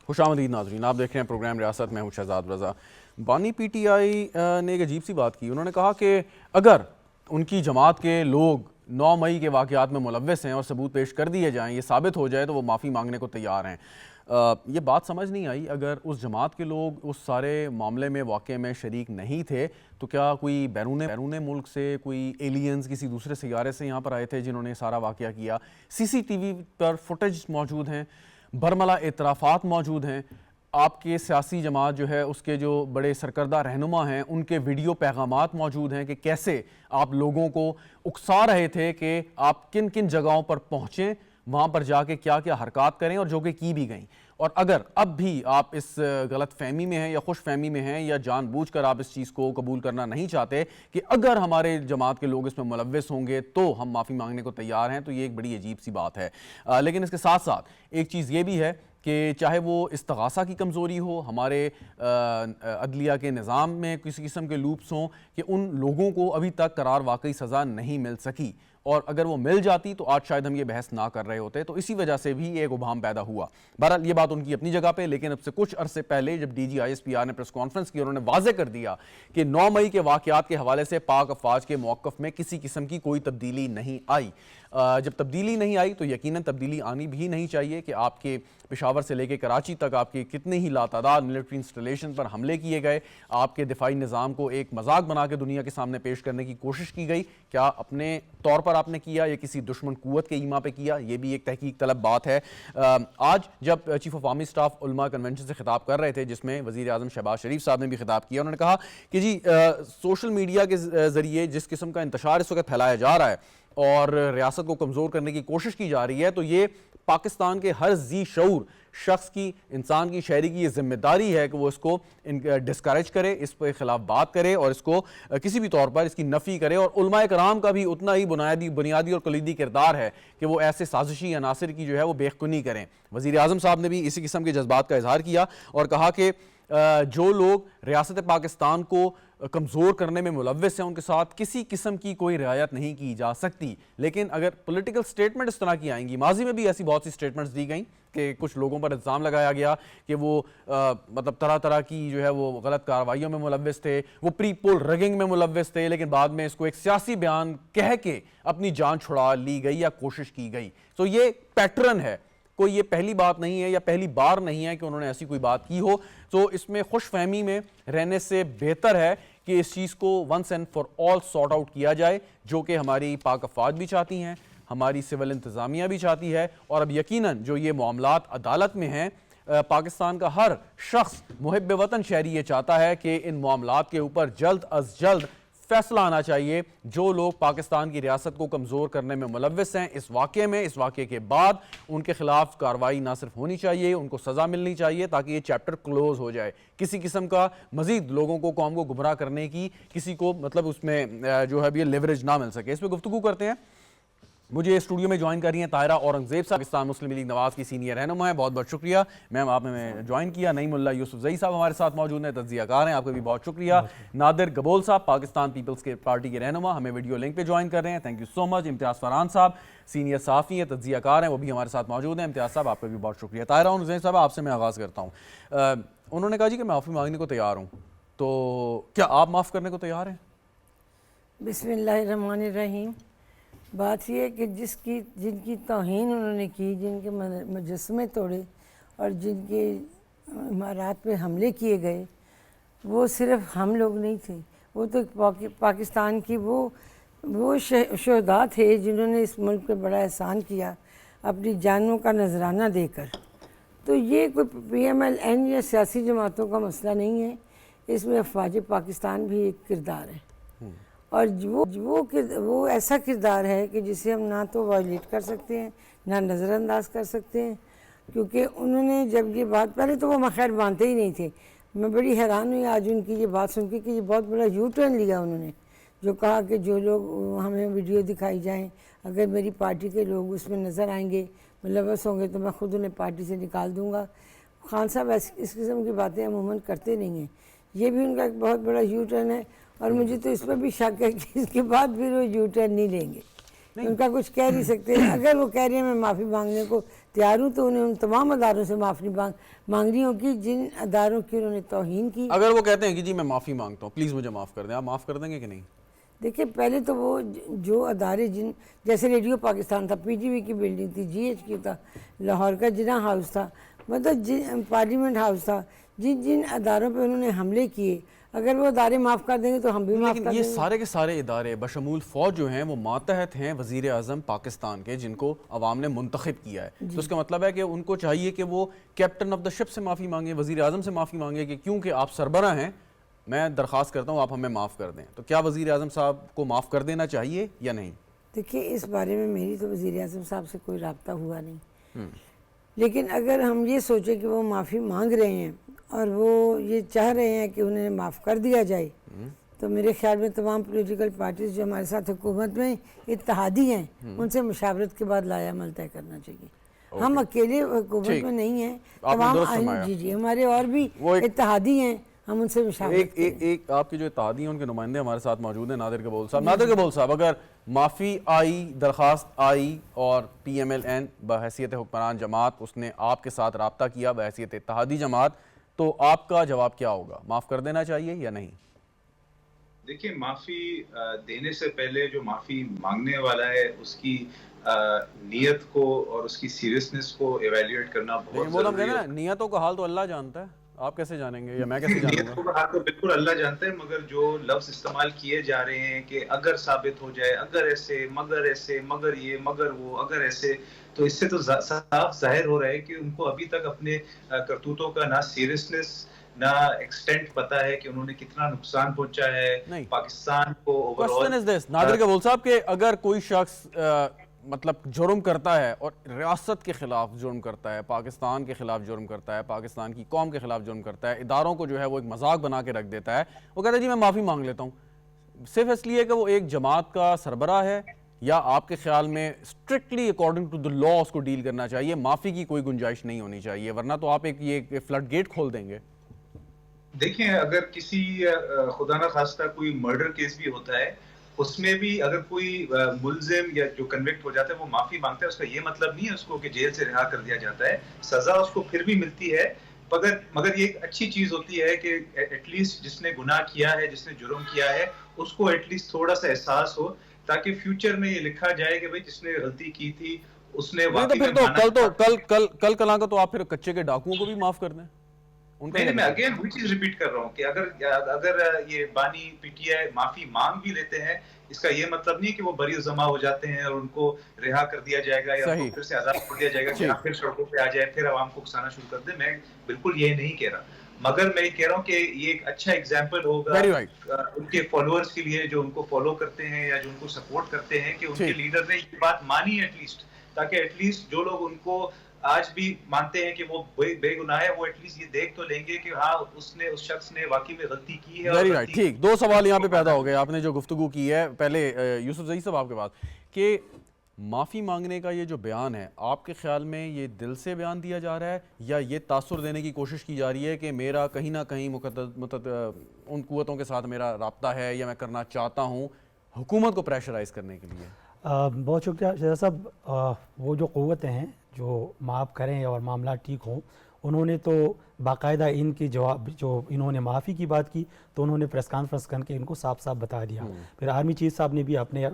خوش آمدید ناظرین، آپ دیکھ رہے ہیں پروگرام ریاست میں ہوں شہزاد رضا۔ بانی پی ٹی آئی نے ایک عجیب سی بات کی، انہوں نے کہا کہ اگر ان کی جماعت کے لوگ 9 مئی کے واقعات میں ملوث ہیں اور ثبوت پیش کر دیے جائیں، یہ ثابت ہو جائے تو وہ معافی مانگنے کو تیار ہیں۔ یہ بات سمجھ نہیں آئی، اگر اس جماعت کے لوگ اس سارے معاملے میں واقعے میں شریک نہیں تھے تو کیا کوئی بیرون ملک سے کوئی ایلینز کسی دوسرے سیارے سے یہاں پر آئے تھے جنہوں نے سارا واقعہ کیا؟ سی سی ٹی وی پر فوٹیج موجود ہیں، برملا اعترافات موجود ہیں، آپ کے سیاسی جماعت جو ہے اس کے جو بڑے سرکردہ رہنما ہیں ان کے ویڈیو پیغامات موجود ہیں کہ کیسے آپ لوگوں کو اکسا رہے تھے کہ آپ کن کن جگہوں پر پہنچیں، وہاں پر جا کے کیا کیا حرکات کریں، اور جو کہ کی بھی گئیں۔ اور اگر اب بھی آپ اس غلط فہمی میں ہیں یا خوش فہمی میں ہیں یا جان بوجھ کر آپ اس چیز کو قبول کرنا نہیں چاہتے کہ اگر ہمارے جماعت کے لوگ اس میں ملوث ہوں گے تو ہم معافی مانگنے کو تیار ہیں، تو یہ ایک بڑی عجیب سی بات ہے۔ لیکن اس کے ساتھ ساتھ ایک چیز یہ بھی ہے کہ چاہے وہ استغاثہ کی کمزوری ہو، ہمارے عدلیہ کے نظام میں کسی قسم کے لوپس ہوں کہ ان لوگوں کو ابھی تک قرار واقعی سزا نہیں مل سکی، اور اگر وہ مل جاتی تو آج شاید ہم یہ بحث نہ کر رہے ہوتے، تو اسی وجہ سے بھی ایک ابہام پیدا ہوا۔ بہرحال یہ بات ان کی اپنی جگہ پہ، لیکن اب سے کچھ عرصے پہلے جب D G I S P R نے پریس کانفرنس کی، انہوں نے واضح کر دیا کہ 9 مئی کے واقعات کے حوالے سے پاک افواج کے موقف میں کسی قسم کی کوئی تبدیلی نہیں آئی۔ جب تبدیلی نہیں آئی تو یقیناً تبدیلی آنی بھی نہیں چاہیے کہ آپ کے پشاور سے لے کے کراچی تک آپ کے کتنے ہی لاتعداد ملٹری انسٹالیشن پر حملے کیے گئے، آپ کے دفاعی نظام کو ایک مذاق بنا کے دنیا کے سامنے پیش کرنے کی کوشش کی گئی۔ کیا اپنے طور پر آپ نے کیا یا کسی دشمن قوت کے ایما پہ کیا؟ یہ بھی ایک تحقیق طلب بات ہے۔ آج جب چیف آف آرمی اسٹاف علماء کنونشن سے خطاب کر رہے تھے، جس میں وزیر اعظم شہباز شریف صاحب نے بھی خطاب کیا، انہوں نے کہا کہ جی سوشل میڈیا کے ذریعے جس قسم کا انتشار اس وقت پھیلایا جا رہا ہے اور ریاست کو کمزور کرنے کی کوشش کی جا رہی ہے، تو یہ پاکستان کے ہر ذی شعور شخص کی، انسان کی، شہری کی یہ ذمہ داری ہے کہ وہ اس کو ڈسکریج کرے، اس کے خلاف بات کرے اور اس کو کسی بھی طور پر اس کی نفی کرے۔ اور علماء کرام کا بھی اتنا ہی بنیادی اور کلیدی کردار ہے کہ وہ ایسے سازشی عناصر کی جو ہے وہ بےخونی کریں۔ وزیر اعظم صاحب نے بھی اسی قسم کے جذبات کا اظہار کیا اور کہا کہ جو لوگ ریاست پاکستان کو کمزور کرنے میں ملوث ہیں ان کے ساتھ کسی قسم کی کوئی رعایت نہیں کی جا سکتی۔ لیکن اگر پولیٹیکل سٹیٹمنٹ اس طرح کی آئیں گی، ماضی میں بھی ایسی بہت سی سٹیٹمنٹس دی گئیں کہ کچھ لوگوں پر الزام لگایا گیا کہ وہ مطلب طرح کی جو ہے وہ غلط کارروائیوں میں ملوث تھے، وہ پری پول رگنگ میں ملوث تھے، لیکن بعد میں اس کو ایک سیاسی بیان کہہ کے اپنی جان چھڑا لی گئی یا کوشش کی گئی۔ تو یہ پیٹرن ہے، کوئی یہ پہلی بات نہیں ہے یا پہلی بار نہیں ہے کہ انہوں نے ایسی کوئی بات کی ہو۔ تو اس میں خوش فہمی میں رہنے سے بہتر ہے کہ اس چیز کو once and for all sort out کیا جائے، جو کہ ہماری پاک افواج بھی چاہتی ہیں، ہماری سول انتظامیہ بھی چاہتی ہے، اور اب یقیناً جو یہ معاملات عدالت میں ہیں، پاکستان کا ہر شخص محب وطن شہری یہ چاہتا ہے کہ ان معاملات کے اوپر جلد از جلد فیصلہ آنا چاہیے۔ جو لوگ پاکستان کی ریاست کو کمزور کرنے میں ملوث ہیں اس واقعے کے بعد ان کے خلاف کارروائی نہ صرف ہونی چاہیے، ان کو سزا ملنی چاہیے تاکہ یہ چیپٹر کلوز ہو جائے۔ کسی قسم کا مزید لوگوں کو، قوم کو گمراہ کرنے کی کسی کو مطلب اس میں جو ہے یہ لیوریج نہ مل سکے۔ اس پہ گفتگو کرتے ہیں۔ مجھے اسٹوڈیو میں جوائن کر رہی ہیں طاہرہ اورنگزیب صاحب، پاکستان مسلم لیگ نواز کی سینئر رہنما ہیں، بہت بہت شکریہ میم آپ نے جوائن کیا۔ نعیم اللہ یوسف زئی صاحب ہمارے ساتھ موجود ہیں، تجزیہ کار ہیں، آپ کا بھی بہت شکریہ۔ نادر گبول صاحب پاکستان پیپلز کے پارٹی کے رہنما ہمیں ویڈیو لنک پہ جوائن کر رہے ہیں، تھینک یو سو مچ۔ امتیاز فرحان صاحب سینئر صحافی ہیں، تجزیہ کار ہیں، وہ بھی ہمارے ساتھ موجود ہیں، امتیاز صاحب آپ کا بھی بہت شکریہ۔ طاہرہ اورنگزیب صاحب آپ سے میں آغاز کرتا ہوں۔ انہوں نے کہا جی کہ میں معافی مانگنے کو تیار ہوں، تو کیا آپ معاف کرنے کو تیار ہیں؟ بسم اللہ الرحمن الرحیم۔ بات یہ ہے کہ جن کی توہین انہوں نے کی، جن کے مجسمے توڑے اور جن کے عمارات پہ حملے کیے گئے، وہ صرف ہم لوگ نہیں تھے، وہ تو پاکستان کی وہ شہداء تھے جنہوں نے اس ملک پہ بڑا احسان کیا اپنی جانوں کا نذرانہ دے کر۔ تو یہ کوئی پی ایم ایل این یا سیاسی جماعتوں کا مسئلہ نہیں ہے، اس میں افواج پاکستان بھی ایک کردار ہے، اور وہ ایسا کردار ہے کہ جسے ہم نہ تو وائلیٹ کر سکتے ہیں نہ نظر انداز کر سکتے ہیں، کیونکہ انہوں نے جب یہ بات، پہلے تو وہ خیر مانتے ہی نہیں تھے، میں بڑی حیران ہوئی آج ان کی یہ بات سن کے کہ یہ بہت بڑا یو ٹرن لیا انہوں نے، جو کہا کہ جو لوگ ہمیں ویڈیو دکھائی جائیں، اگر میری پارٹی کے لوگ اس میں نظر آئیں گے، ملوث ہوں گے، تو میں خود انہیں پارٹی سے نکال دوں گا۔ خان صاحب اس قسم کی باتیں عموماً کرتے نہیں ہیں، یہ بھی ان کا ایک بہت بڑا یو ٹرن ہے، اور مجھے تو اس پہ بھی شک ہے کہ اس کے بعد پھر وہ یو ٹرن نہیں لیں گے، ان کا کچھ کہہ نہیں سکتے۔ اگر وہ کہہ رہے ہیں میں معافی مانگنے کو تیار ہوں تو انہیں ان تمام اداروں سے معافی مانگنی ہوگی جن اداروں کی انہوں نے توہین کی. اگر وہ کہتے ہیں کہ جی میں معافی مانگتا ہوں پلیز مجھے معاف کر دیں, آپ معاف کر دیں گے کہ نہیں؟ دیکھیں پہلے تو وہ جو ادارے جیسے ریڈیو پاکستان تھا, پی ٹی وی کی بلڈنگ تھی, جی ایچ کی تھا, لاہور کا جناح ہاؤس تھا, مطلب پارلیمنٹ ہاؤس تھا, جن اداروں پہ انہوں نے حملے کیے, اگر وہ ادارے معاف کر دیں گے تو ہم بھی معاف کر لیکن دیں یہ گے. سارے کے سارے ادارے بشمول فوج جو ہیں وہ ماتحت ہیں وزیر اعظم پاکستان کے, جن کو عوام نے منتخب کیا ہے. تو اس کا مطلب ہے کہ ان کو چاہیے کہ وہ کیپٹن آف دا شپ سے معافی مانگیں, وزیر اعظم سے معافی مانگیں کہ کیونکہ آپ سربراہ ہیں, میں درخواست کرتا ہوں آپ ہمیں معاف کر دیں. تو کیا وزیر اعظم صاحب کو معاف کر دینا چاہیے یا نہیں؟ دیکھیے اس بارے میں میری تو وزیر اعظم صاحب سے کوئی رابطہ ہوا نہیں, لیکن اگر ہم یہ سوچیں کہ وہ معافی مانگ رہے ہیں اور وہ یہ چاہ رہے ہیں کہ انہیں معاف کر دیا جائے, تو میرے خیال میں تمام پولیٹیکل پارٹیز جو ہمارے ساتھ حکومت میں اتحادی ہیں ان سے مشاورت کے بعد لائحہ عمل طے کرنا چاہیے. ہم اکیلے حکومت میں نہیں ہیں, تمام جی ہمارے اور بھی اتحادی ہیں, ہم ان سے مشاورت کریں. ایک آپ کے جو اتحادی ہیں ان کے نمائندے ہمارے ساتھ موجود ہیں, نادر کبول صاحب. نادر کبول صاحب, اگر معافی آئی, درخواست آئی اور پی ایم ایل این بحیثیت حکمران جماعت اس نے آپ کے ساتھ رابطہ کیا بحیثیت اتحادی جماعت, تو آپ کا جواب کیا ہوگا؟ معاف کر دینا چاہیے یا نہیں؟ دیکھیں معافی دینے سے پہلے جو معافی مانگنے والا ہے اس کی نیت کو اور اس کی سیریسنس کو ایویلیویٹ کرنا بہت ضروری ہے. نیتوں کا حال تو اللہ جانتا ہے, آپ کیسے جانیں گے یا میں کیسے جانوں گا؟ نیتوں کا حال تو بالکل اللہ جانتا ہے, مگر جو لفظ استعمال کیے جا رہے ہیں کہ اگر ثابت ہو جائے, اگر ایسے, مگر یہ, مگر وہ, اگر ایسے, تو اس سے تو صاف ظاہر ہو رہا ہے کہ ان کو ابھی تک اپنے کرتوتوں کا نہ سیریسنس نہ ایکسٹینٹ پتا ہے کہ انہوں نے کتنا نقصان پہنچا ہے پاکستان کو اوور آل. نادر کبول صاحب کہ اگر کوئی شخص مطلب جرم کرتا ہے اور ریاست کے خلاف جرم کرتا ہے, پاکستان کے خلاف جرم کرتا ہے, پاکستان کی قوم کے خلاف جرم کرتا ہے, اداروں کو جو ہے وہ ایک مذاق بنا کے رکھ دیتا ہے, وہ کہتا ہے جی میں معافی مانگ لیتا ہوں, صرف اس لیے کہ وہ ایک جماعت کا سربراہ ہے, یا آپ کے خیال میں اسٹرکٹلی اکارڈنگ ٹو دی لا اس کو ڈیل کرنا چاہیے, معافی کی کوئی گنجائش نہیں ہونی چاہیے, ورنہ تو آپ ایک یہ فلڈ گیٹ کھول دیں گے؟ دیکھیں اگر کسی خدا نہ خواستہ کوئی مرڈر کیس بھی ہوتا ہے, اس میں بھی اگر کوئی ملزم یا جو کنوکٹ ہو جاتا ہے وہ معافی مانگتا ہے, اس کا یہ مطلب نہیں ہے اس کو کہ جیل سے رہا کر دیا جاتا ہے, سزا اس کو پھر بھی ملتی ہے, مگر یہ ایک اچھی چیز ہوتی ہے کہ ایٹ لیسٹ جس نے گناہ کیا ہے, جس نے جرم کیا ہے, اس کو ایٹ لیسٹ تھوڑا سا احساس ہو, تاکہ فیوچر میں یہ لکھا جائے کہ بھئی جس نے غلطی کی تھی اس نے واقعی میں مانا. کل کلاں کا تو آپ پھر کچے کے ڈاکوؤں کو بھی معاف کر دیں. میں اگین وہی چیز ریپیٹ کر رہا ہوں کہ اگر یہ بانی پی ٹی آئی معافی مانگ بھی لیتے ہیں, اس کا یہ مطلب نہیں کہ وہ بری جمع ہو جاتے ہیں اور ان کو رہا کر دیا جائے گا یا پھر سے آزاد کر دیا جائے گا کہ آپ پھر سڑکوں پہ آ جائے, پھر عوام کو اکسانا شروع کر دیں. میں بالکل یہ نہیں کہہ رہا, مگر میں یہ کہہ رہا ہوں کہ یہ ایک اچھا ایگزامپل ہوگا ان کے فالوورز کے لیے جو ان کو فالو کرتے ہیں یا جو ان کو سپورٹ کرتے ہیں, کہ ان کے لیڈر نے یہ بات مانی ایٹ لیسٹ, تاکہ ایٹ لیسٹ جو لوگ ان کو آج بھی مانتے ہیں کہ وہ بے گناہ ہے, وہ ایٹ لیسٹ یہ دیکھ تو لیں گے کہ ہاں اس شخص نے واقعی میں غلطی کی ہے. Very right. ٹھیک, دو سوال یہاں پہ پیدا ہو گئے آپ نے جو گفتگو کی ہے. پہلے یوسف زئی صاحب آپ کے پاس, کہ معافی مانگنے کا یہ جو بیان ہے آپ کے خیال میں یہ دل سے بیان دیا جا رہا ہے یا یہ تاثر دینے کی کوشش کی جا رہی ہے کہ میرا کہیں نہ کہیں ان قوتوں کے ساتھ میرا رابطہ ہے یا میں کرنا چاہتا ہوں حکومت کو پریشرائز کرنے کے لیے؟ بہت شکریہ شہزاد صاحب. وہ جو قوتیں ہیں جو معاف کریں اور معاملات ٹھیک ہوں, انہوں نے تو باقاعدہ ان کی جواب, جو انہوں نے معافی کی بات کی تو انہوں نے پریس کانفرنس کر کے ان کو صاف صاف بتا دیا. پھر آرمی چیف صاحب نے بھی اپنے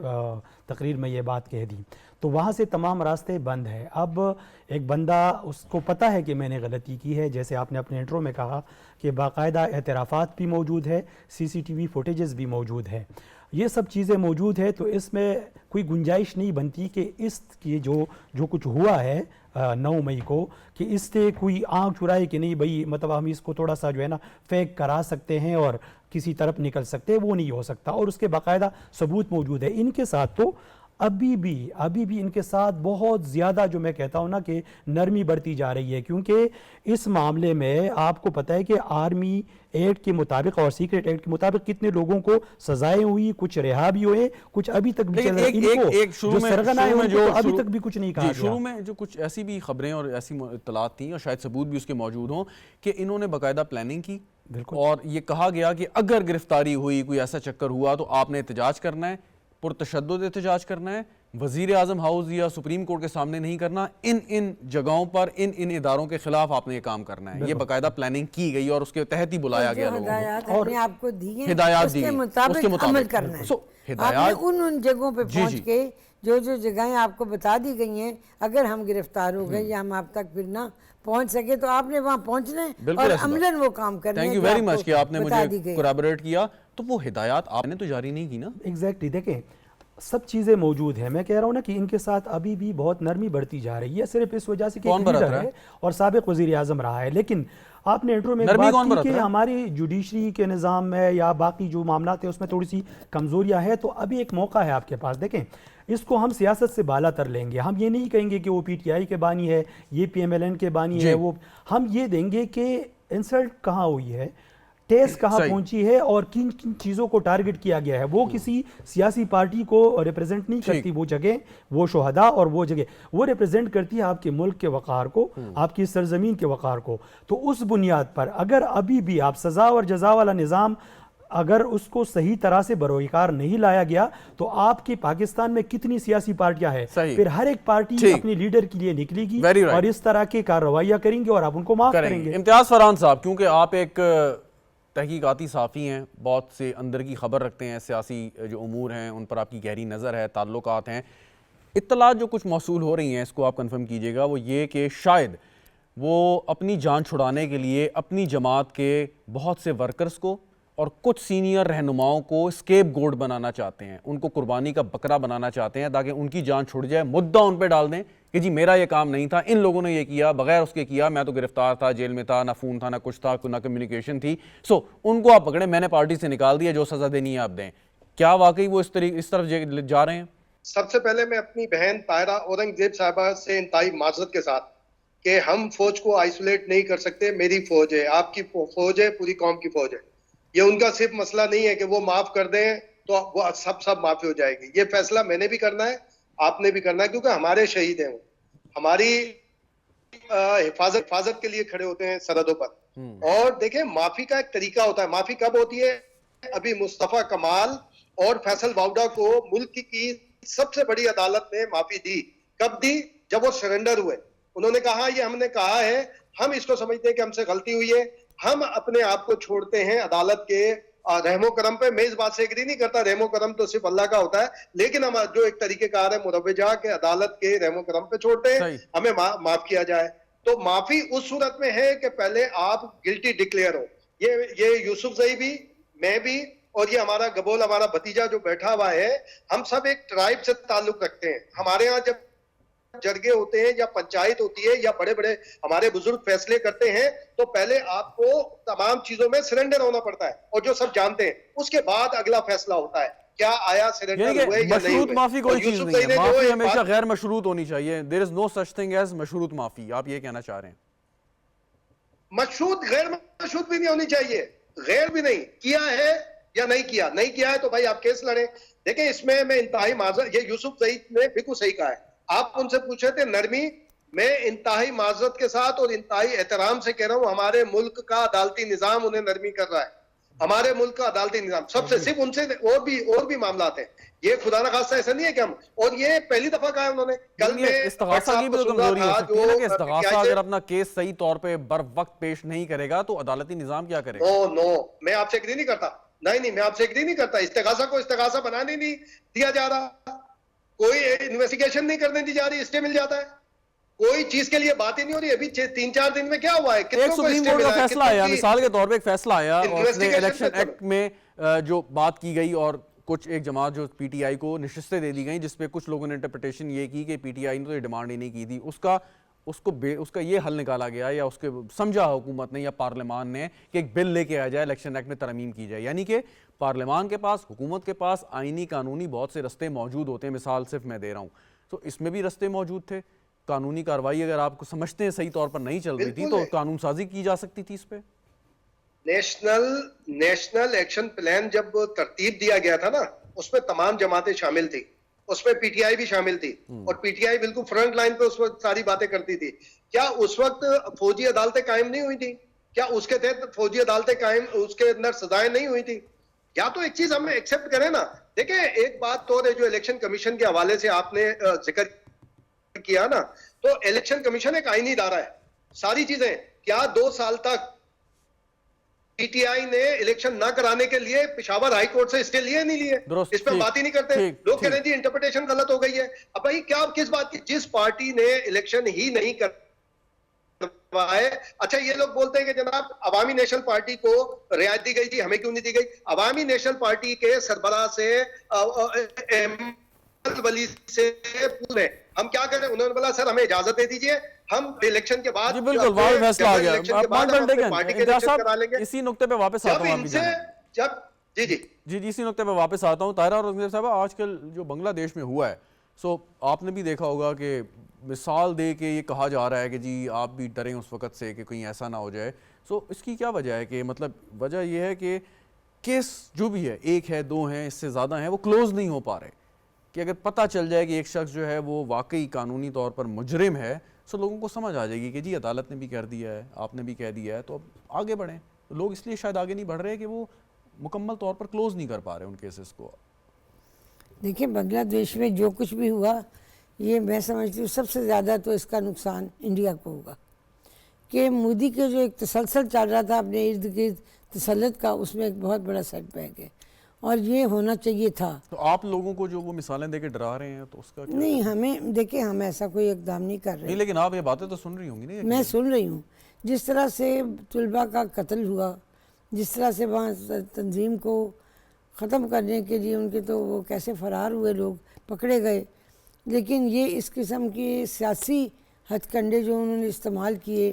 تقریر میں یہ بات کہہ دی, تو وہاں سے تمام راستے بند ہیں. اب ایک بندہ اس کو پتہ ہے کہ میں نے غلطی کی ہے, جیسے آپ نے اپنے انٹرو میں کہا کہ باقاعدہ اعترافات بھی موجود ہے, سی سی ٹی وی فوٹیجز بھی موجود ہے, یہ سب چیزیں موجود ہے, تو اس میں کوئی گنجائش نہیں بنتی کہ اس کی جو کچھ ہوا ہے 9 مئی کو, کہ اس سے کوئی آنکھ چرائے کہ نہیں بھئی مطلب ہم اس کو تھوڑا سا جو ہے نا فیک کرا سکتے ہیں اور کسی طرف نکل سکتے ہیں, وہ نہیں ہو سکتا. اور اس کے باقاعدہ ثبوت موجود ہے. ان کے ساتھ تو ابھی بھی ان کے ساتھ بہت زیادہ جو میں کہتا ہوں نا کہ نرمی بڑھتی جا رہی ہے, کیونکہ اس معاملے میں آپ کو پتہ ہے کہ آرمی ایکٹ کے مطابق اور سیکرٹ ایکٹ کے مطابق کتنے لوگوں کو سزائیں ہوئی, کچھ رہا بھی ہوئے, کچھ ابھی تک بھی چل رہے ہیں. جو سرغن آئے ان کو ابھی تک بھی کچھ نہیں کہا گیا. شروع میں جو کچھ ایسی بھی خبریں اور ایسی اطلاعات تھیں اور شاید ثبوت بھی اس کے موجود ہوں کہ انہوں نے باقاعدہ پلاننگ کی, اور یہ کہا گیا کہ اگر گرفتاری ہوئی, کوئی ایسا چکر ہوا تو آپ نے احتجاج کرنا ہے, پرتشدد احتجاج کرنا ہے, وزیر اعظم ہاؤس یا سپریم کورٹ کے سامنے نہیں کرنا, ان جگہوں پر ان اداروں کے خلاف آپ نے یہ کام کرنا ہے. یہ باقاعدہ پلاننگ کی گئی اور اس کے تحت ہی بلایا گیا لوگوں کو. ہدایات اپنے آپ کو دی ہیں, ہدایات اس دی کے گئی, مطابق عمل کرنا ہے. آپ نے ان جگہوں پہ پہنچ کے جو جگہیں آپ کو بتا دی گئی ہیں, اگر ہم گرفتار ہو گئے یا ہم آپ تک پھر نہ پہنچ سکے تو آپ نے وہاں پہنچنا ہے اور عملاً وہ کام کرنا ہے. تھینک یو ویری مچ کہ آپ نے مجھے کوریبوریٹ کیا. تو وہ ہدایات آپ نے تو جاری نہیں کی نا. ایگزیکٹلی, دیکھیں سب چیزیں موجود ہیں. میں کہہ رہا ہوں نا کہ ان کے ساتھ ابھی بھی بہت نرمی بڑھتی جا رہی ہے, صرف اس وجہ سے کہ ایک لیڈر ہے اور سابق وزیر اعظم رہا ہے. لیکن آپ نے انٹرو میں بات کی کہ ہماری جوڈیشری کے نظام میں یا باقی جو معاملات ہیں اس میں تھوڑی سی کمزوریاں ہیں, تو ابھی ایک موقع ہے آپ کے پاس. دیکھیں اس کو ہم سیاست سے بالا تر لیں گے. ہم یہ نہیں کہیں گے کہ وہ پی ٹی آئی کے بانی ہے, یہ پی ایم ایل این کے بانی ہے. وہ ہم یہ دیں گے کہ انسلٹ کہاں ہوئی ہے, ٹیس کہاں پہنچی ہے اور کن کن چیزوں کو ٹارگٹ کیا گیا ہے. وہ کسی سیاسی پارٹی کو ریپرزینٹ نہیں کرتی وہ جگہ, وہ شہداء اور وہ جگہ, وہ ریپرزینٹ کرتی ہے آپ کے ملک کے وقار کو, آپ کی سرزمین کے وقار کو. تو اس بنیاد پر اگر ابھی بھی آپ سزا اور جزا والا نظام اگر اس کو صحیح طرح سے بروئے کار نہیں لایا گیا تو آپ کے پاکستان میں کتنی سیاسی پارٹیاں ہیں, پھر ہر ایک پارٹی اپنی لیڈر کے لیے نکلے گی اور اس طرح کے کارروائیاں کریں گے اور آپ ان کو معاف کریں گے. امتیاز فرحان صاحب, کیونکہ آپ ایک تحقیقاتی صحافی ہیں, بہت سے اندر کی خبر رکھتے ہیں, سیاسی جو امور ہیں ان پر آپ کی گہری نظر ہے, تعلقات ہیں, اطلاعات جو کچھ موصول ہو رہی ہیں اس کو آپ کنفرم کیجئے گا, وہ یہ کہ شاید وہ اپنی جان چھڑانے کے لیے اپنی جماعت کے بہت سے ورکرز کو اور کچھ سینئر رہنماؤں کو اسکیپ گوڈ بنانا چاہتے ہیں, ان کو قربانی کا بکرا بنانا چاہتے ہیں تاکہ ان کی جان چھڑ جائے, مدعا ان پہ ڈال دیں کہ جی میرا یہ کام نہیں تھا, ان لوگوں نے یہ کیا, بغیر اس کے کیا, میں تو گرفتار تھا, جیل میں تھا, نہ فون تھا, نہ کچھ تھا, نہ کمیونیکیشن تھی, سو ان کو آپ پکڑیں, میں نے پارٹی سے نکال دیا, جو سزا دینی ہے آپ دیں. کیا واقعی وہ اس طرف جا رہے ہیں؟ سب سے پہلے میں اپنی بہن طاہرہ اورنگزیب صاحبہ سے انتہائی معذرت کے ساتھ کہ ہم فوج کو آئسولیٹ نہیں کر سکتے. میری فوج ہے, آپ کی فوج ہے, پوری قوم کی فوج ہے. یہ ان کا صرف مسئلہ نہیں ہے کہ وہ معاف کر دیں تو وہ سب معافی ہو جائے گی. یہ فیصلہ میں نے بھی کرنا ہے, آپ نے بھی کرنا ہے, کیونکہ ہمارے شہید ہیں, وہ ہماری حفاظت کے لیے کھڑے ہوتے ہیں سرحدوں پر. اور دیکھیں معافی کا ایک طریقہ ہوتا ہے. معافی کب ہوتی ہے؟ ابھی مصطفیٰ کمال اور فیصل واؤڈا کو ملک کی سب سے بڑی عدالت نے معافی دی. کب دی؟ جب وہ سرنڈر ہوئے. انہوں نے کہا یہ ہم نے کہا ہے, ہم اس کو سمجھتے ہیں کہ ہم سے غلطی ہوئی ہے, ہم اپنے آپ کو چھوڑتے ہیں عدالت کے رحم و کرم پہ. میں اس بات سے ایگری نہیں کرتا, رحم و کرم تو صرف اللہ کا ہوتا ہے, لیکن ہم جو ایک طریقہ کار ہے مروجہ کے عدالت کے رحم و کرم پہ چھوڑتے ہیں, ہمیں معاف کیا جائے. تو معافی اس صورت میں ہے کہ پہلے آپ گلٹی ڈکلیئر ہو. یہ یوسف زئی بھی, میں بھی, اور یہ ہمارا گبول ہمارا بھتیجا جو بیٹھا ہوا ہے, ہم سب ایک ٹرائب سے تعلق رکھتے ہیں. ہمارے ہاں جب جرگے ہوتے ہیں یا پنچایت ہوتی ہے یا بڑے بڑے ہمارے بزرگ فیصلے کرتے ہیں تو پہلے آپ کو تمام چیزوں میں سرنڈر ہونا پڑتا ہے, اور جو سب جانتے ہیں اس کے بعد اگلا فیصلہ ہوتا ہے کیا آیا سرنڈر ہوئے یا نہیں مشروط معافی کوئی چیز نہیں ہے, معافی ہمیشہ غیر مشروط ہونی چاہیے. there is no such thing as مشروط معافی. آپ یہ کہنا چاہ رہے ہیں مشروط غیر مشروط بھی نہیں ہونی چاہیے, غیر بھی نہیں, کیا ہے یا نہیں کیا. نہیں کیا ہے تو بھائی آپ کیس لڑیں. دیکھیں اس میں انتہائی معذرت, یہ یوسف زئی نے بالکل صحیح کہا ہے. آپ ان سے پوچھے تھے نرمی, میں انتہائی معذرت کے ساتھ اور انتہائی احترام سے کہہ رہا ہوں, ہمارے ملک کا عدالتی نظام انہیں نرمی کر رہا ہے. ہمارے ملک کا عدالتی نظام سب سے, صرف ان سے اور بھی معاملات ہیں. یہ خدا نہ خواستہ ایسا نہیں ہے کہ ہم, اور یہ پہلی دفعہ کہا ہے انہوں نے. کل میں استغاثہ کی بھی تو کمزوری ہو سکتی ہے نا کہ استغاثہ اگر اپنا کیس صحیح طور پہ بر وقت پیش نہیں کرے گا تو عدالتی نظام کیا کرے گا؟ نو میں آپ سے ایگری نہیں کرتا. نہیں میں آپ سے ایگری نہیں کرتا. استغاثہ کو استغاثہ بنانے نہیں دیا جا رہا, کوئی انویسٹیگیشن نہیں کرنے دی جا رہی, اسٹے مل جاتا ہے. کوئی چیز کے لیے بات ہی نہیں ہو رہی. ابھی 3-4 دن میں کیا ہوا ہے, ایک سپریم کورٹ کا فیصلہ آیا, مثال کے طور پہ ایک فیصلہ آیا, اور اس نے الیکشن ایکٹ میں جو بات کی گئی اور کچھ ایک جماعت جو پی ٹی آئی کو نشستیں دے دی گئیں, جس پہ کچھ لوگوں نے انٹرپریٹیشن یہ کی کہ پی ٹی آئی نے تو یہ ڈیمانڈ ہی نہیں کی تھی. اس کا یہ حل نکالا گیا یا اس کے سمجھا حکومت نے یا پارلیمان نے کہ ایک بل لے کے آیا جائے, الیکشن ایکٹ میں ترمیم کی جائے. یعنی کہ پارلیمان کے پاس, حکومت کے پاس آئینی قانونی بہت سے رستے موجود ہوتے ہیں. مثال صرف میں دے رہا ہوں, تو اس میں بھی رستے موجود تھے. قانونی کارروائی اگر آپ کو سمجھتے ہیں صحیح طور پر نہیں چل رہی تھی تو قانون سازی کی جا سکتی تھی اس پہ. نیشنل ایکشن پلان جب ترتیب دیا گیا تھا نا, اس میں تمام جماعتیں شامل تھی, اس میں پی ٹی آئی بھی شامل تھی, اور پی ٹی آئی بالکل فرنٹ لائن پہ اس وقت ساری باتیں کرتی تھی. کیا اس وقت فوجی عدالتیں قائم نہیں ہوئی تھی؟ کیا اس کے تحت فوجی عدالتیں قائم, اس کے اندر سزائیں نہیں ہوئی تھی؟ یا تو ایک چیز ہم ایکسپٹ کریں نا, دیکھیں ایک بات تو جو الیکشن کمیشن کے حوالے سے آپ نے ذکر کیا نا, تو الیکشن کمیشن ایک آئینی ادارہ ہے. ساری چیزیں کیا 2 سال تک پی ٹی آئی نے الیکشن نہ کرانے کے لیے پشاور ہائی کورٹ سے اسٹے لیے نہیں لیے؟ اس پہ بات ہی نہیں کرتے. لوگ کہہ رہے ہیں جی انٹرپریٹیشن غلط ہو گئی ہے. اب بھائی کیا کس بات کی, جس پارٹی نے الیکشن ہی نہیں کروائے, اچھا یہ لوگ بولتے ہیں کہ جناب عوامی نیشنل پارٹی کو رعایت دی گئی تھی, ہمیں کیوں نہیں دی گئی؟ عوامی نیشنل پارٹی کے سربراہ سے ولی سے پورے ہم کیا کریں, انہوں نے بولا سر ہمیں اجازت دے دیجئے, ہم الیکشن کے بعد جی بالکل واضح فیصلہ آ گیا. اسی نقطے پہ واپس آتا ہوں آپ کی جانب. جی اسی نقطے پہ واپس آتا ہوں. طاہرہ اور رنگزیب صاحب, آج کل جو بنگلہ دیش میں ہوا ہے, سو آپ نے بھی دیکھا ہوگا کہ مثال دے کے یہ کہا جا رہا ہے کہ جی آپ بھی ڈریں اس وقت سے کہ کہیں ایسا نہ ہو جائے. سو اس کی کیا وجہ ہے کہ مطلب وجہ یہ ہے کہ کیس جو بھی ہے, ایک ہے, 2 ہیں, اس سے زیادہ ہیں, وہ کلوز نہیں ہو پا رہے, کہ اگر پتہ چل جائے کہ ایک شخص جو ہے وہ واقعی قانونی طور پر مجرم ہے, سو لوگوں کو سمجھ آ جائے گی کہ جی عدالت نے بھی کر دیا ہے, آپ نے بھی کہہ دیا ہے, تو اب آگے بڑھیں. لوگ اس لیے شاید آگے نہیں بڑھ رہے کہ وہ مکمل طور پر کلوز نہیں کر پا رہے ان کیسز کو. دیکھیں بنگلہ دیش میں جو کچھ بھی ہوا, یہ میں سمجھتی ہوں سب سے زیادہ تو اس کا نقصان انڈیا کو ہوگا, کہ مودی کے جو ایک تسلسل چل رہا تھا اپنے ارد گرد تسلط کا, اس میں ایک بہت بڑا سیٹ بیک ہے, اور یہ ہونا چاہیے تھا. تو آپ لوگوں کو جو وہ مثالیں دے کے ڈرا رہے ہیں تو اس کا نہیں, ہمیں دیکھیں ہم ایسا کوئی اقدام نہیں کر رہے. نہیں, لیکن آپ یہ باتیں تو سن رہی ہوں گی نا. میں سن رہی ہوں جس طرح سے طلباء کا قتل ہوا, جس طرح سے وہاں تنظیم کو ختم کرنے کے لیے ان کے تو وہ کیسے فرار ہوئے, لوگ پکڑے گئے. لیکن یہ اس قسم کی سیاسی ہتھ کنڈے جو انہوں نے استعمال کیے,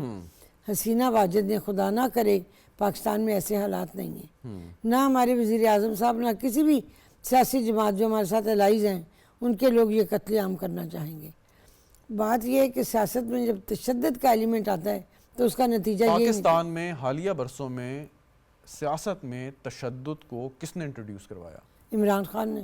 حسینہ واجد نے, خدا نہ کرے پاکستان میں ایسے حالات نہیں ہیں. نہ ہمارے وزیر اعظم صاحب, نہ کسی بھی سیاسی جماعت جو ہمارے ساتھ الائز ہیں, ان کے لوگ یہ قتل عام کرنا چاہیں گے. بات یہ ہے کہ سیاست میں جب تشدد کا ایلیمنٹ آتا ہے تو اس کا نتیجہ یہ پاکستان میں حالیہ برسوں میں سیاست میں تشدد کو کس نے انٹروڈیوس کروایا؟ عمران خان نے.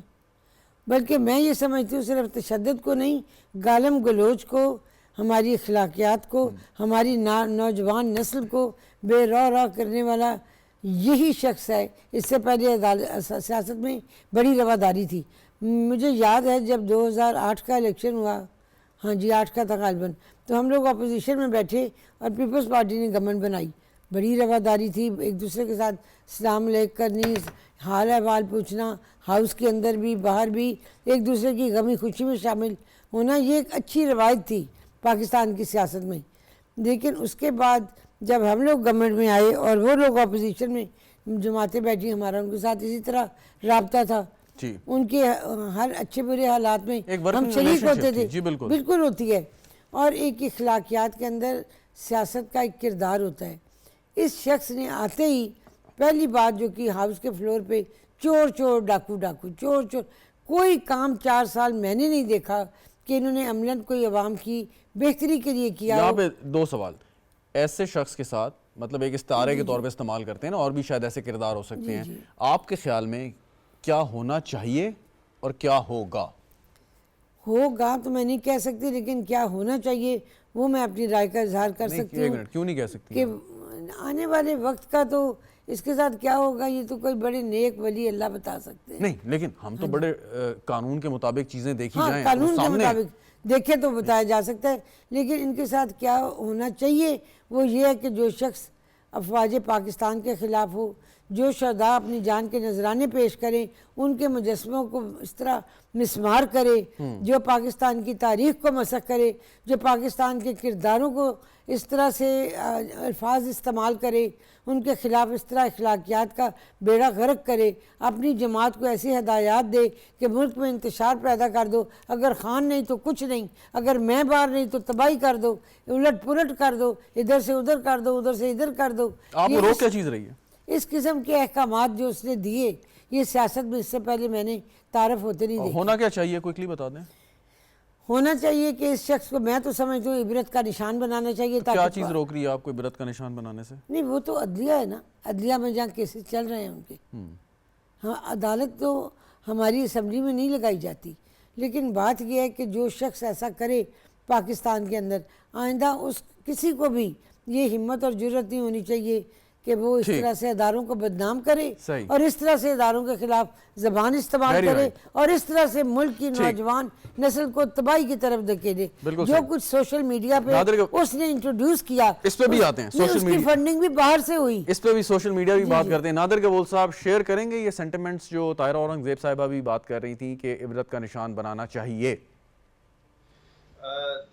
بلکہ میں یہ سمجھتی ہوں صرف تشدد کو نہیں, گالم گلوچ کو, ہماری اخلاقیات کو, ہماری نوجوان نسل کو بے راہ کرنے والا یہی شخص ہے. اس سے پہلے سیاست میں بڑی رواداری تھی. مجھے یاد ہے جب 2008 کا الیکشن ہوا, ہاں جی 8 کا تھا غالباً, تو ہم لوگ اپوزیشن میں بیٹھے اور پیپلز پارٹی نے گورنمنٹ بنائی. بڑی رواداری تھی, ایک دوسرے کے ساتھ سلام علیک کرنی, حال احوال پوچھنا, ہاؤس کے اندر بھی باہر بھی ایک دوسرے کی غمی خوشی میں شامل ہونا, یہ ایک اچھی روایت تھی پاکستان کی سیاست میں. لیکن اس کے بعد جب ہم لوگ گورنمنٹ میں آئے اور وہ لوگ اپوزیشن میں جماعتیں بیٹھی, ہمارا ان کے ساتھ اسی طرح رابطہ تھا, ان کے ہر اچھے برے حالات میں ہم شریک ہوتے تھے. بالکل ہوتی ہے. اور ایک اخلاقیات کے اندر سیاست کا ایک کردار ہوتا ہے. اس شخص نے آتے ہی پہلی بات جو کہ ہاؤس کے فلور پہ چور چور ڈاکو ڈاکو چور چور, کوئی کام 4 سال میں نے نہیں دیکھا کہ انہوں نے عملاً کوئی عوام کی بہتری کے لیے کیا. یہاں پہ 2 سوال. ایسے شخص کے ساتھ مطلب ایک استعارے کے طور پہ استعمال کرتے ہیں نا, اور بھی شاید ایسے کردار ہو سکتے ہیں, آپ کے خیال میں کیا ہونا چاہیے اور کیا ہوگا؟ ہوگا تو میں نہیں کہہ سکتی, لیکن کیا ہونا چاہیے وہ میں اپنی رائے کا اظہار کر سکتی ہوں. کیوں نہیں کہہ سکتی؟ کہ آنے والے وقت کا تو اس کے ساتھ کیا ہوگا یہ تو کوئی بڑے نیک ولی اللہ بتا سکتے ہیں. نہیں, لیکن ہم تو بڑے قانون کے مطابق چیزیں دیکھی جائیں, قانون کے مطابق دیکھے تو بتایا جا سکتا ہے. لیکن ان کے ساتھ کیا ہونا چاہیے وہ یہ ہے کہ جو شخص افواج پاکستان کے خلاف ہو, جو شہداء اپنی جان کے نذرانے پیش کریں, ان کے مجسموں کو اس طرح مسمار کرے, جو پاکستان کی تاریخ کو مسخ کرے, جو پاکستان کے کرداروں کو اس طرح سے الفاظ استعمال کرے, ان کے خلاف اس طرح اخلاقیات کا بیڑا غرق کرے, اپنی جماعت کو ایسی ہدایات دے کہ ملک میں انتشار پیدا کر دو, اگر خان نہیں تو کچھ نہیں, اگر میں باہر نہیں تو تباہی کر دو, الٹ پلٹ کر دو, ادھر سے ادھر کر دو, ادھر سے ادھر کر دو. آپ کو روک کیا چیز رہی ہے؟ اس قسم کے احکامات جو اس نے دیے, یہ سیاست میں اس سے پہلے میں نے تعارف ہوتے نہیں دیکھے. ہونا کیا چاہیے کوئکلی بتا دیں. ہونا چاہیے کہ اس شخص کو میں تو سمجھتا ہوں عبرت کا نشان بنانا چاہیے. کیا چیز روک رہی ہے آپ کو عبرت کا نشان بنانے سے؟ نہیں, وہ تو عدلیہ ہے نا, عدلیہ میں جہاں کیسز چل رہے ہیں ان کے. ہاں, عدالت تو ہماری اسمبلی میں نہیں لگائی جاتی, لیکن بات یہ ہے کہ جو شخص ایسا کرے پاکستان کے اندر, آئندہ اس کسی کو بھی یہ ہمت اور جرت نہیں ہونی چاہیے کہ وہ اس طرح سے اداروں کو بدنام کرے اور اس طرح سے اداروں کے خلاف زبان استعمال کرے اور اس طرح سے ملک کی نوجوان نسل کو تباہی کی طرف دھکیلے. جو کچھ سوشل میڈیا پہ اس نے انٹروڈیوس کیا, اس پہ بھی آتے ہیں, اس کی فنڈنگ بھی باہر سے ہوئی, اس پہ بھی سوشل میڈیا بھی بات کرتے ہیں. نادر گبول صاحب شیئر کریں گے یہ سینٹیمنٹس جو طاہرہ اورنگزیب صاحبہ بھی بات کر رہی تھیں کہ عبرت کا نشان بنانا چاہیے؟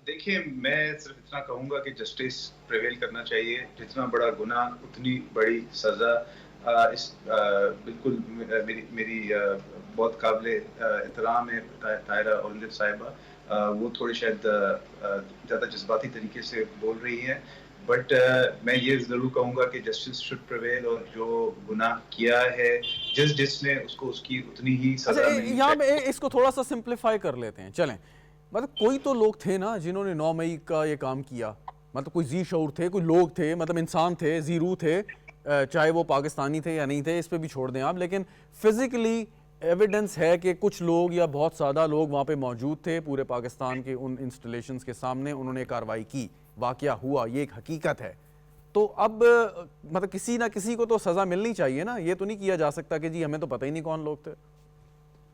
دیکھیں میں صرف اتنا کہوں گا کہ جسٹس پریویل کرنا چاہیے. جتنا بڑا گناہ اتنی بڑی سزا. بالکل میری بہت قابل احترام ہے طاہرہ اورنگزیب صاحبہ, وہ تھوڑے شاید زیادہ جذباتی طریقے سے بول رہی ہیں, بٹ میں یہ ضرور کہوں گا کہ جسٹس شوڈ پریویل, اور جو گناہ کیا ہے جس نے اس کو اس کی اتنی ہی سزا ملنی. یہاں پہ اس کو تھوڑا سا سمپلیفائی کر لیتے ہیں. چلیں, مطلب کوئی تو لوگ تھے نا جنہوں نے 9 مئی کا یہ کام کیا, مطلب کوئی ذی شعور تھے, کوئی لوگ تھے, مطلب انسان تھے, ذی روح تھے, چاہے وہ پاکستانی تھے یا نہیں تھے, اس پہ بھی چھوڑ دیں آپ, لیکن فزیکلی ایویڈنس ہے کہ کچھ لوگ یا بہت زیادہ لوگ وہاں پہ موجود تھے پورے پاکستان کے ان انسٹالیشنز کے سامنے, انہوں نے کارروائی کی, واقعہ ہوا, یہ ایک حقیقت ہے. تو اب مطلب کسی نہ کسی کو تو سزا ملنی چاہیے نا, یہ تو نہیں کیا جا سکتا کہ جی ہمیں تو پتہ ہی نہیں کون لوگ تھے.